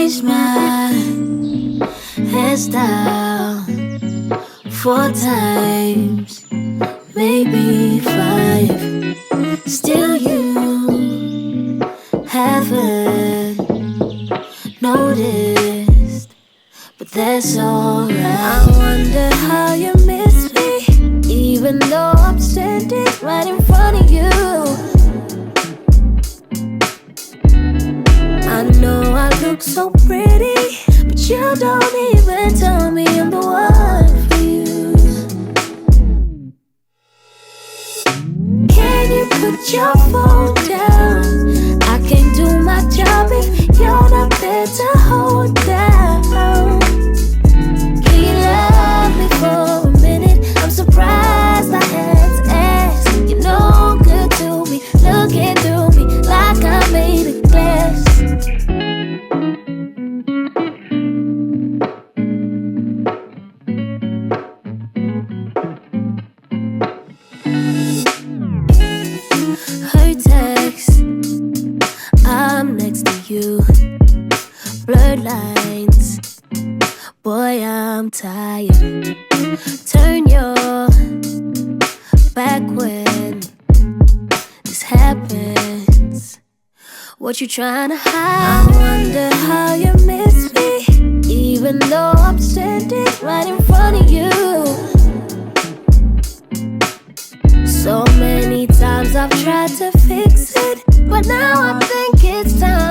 changed my hairstyle 4 times, maybe 5. Still you haven't noticed, but that's alright. I wonder how you miss me, even though I'm standing right in front of you. I know I look so pretty, but you don't even tell me I'm the one for you. Can you put your phone down? I can't do my job if you're not there to hold down. Can you love me for a minute? I'm surprised I had to ask. You're no good to me, looking through me like I made a glass. Her text, I'm next to you. Blurred lines, boy, I'm tired. Turn your back when this happens. What you trying to hide? I wonder how you miss me, even though I'm standing right in front of you. So many times I've tried to fix it, but now I think it's time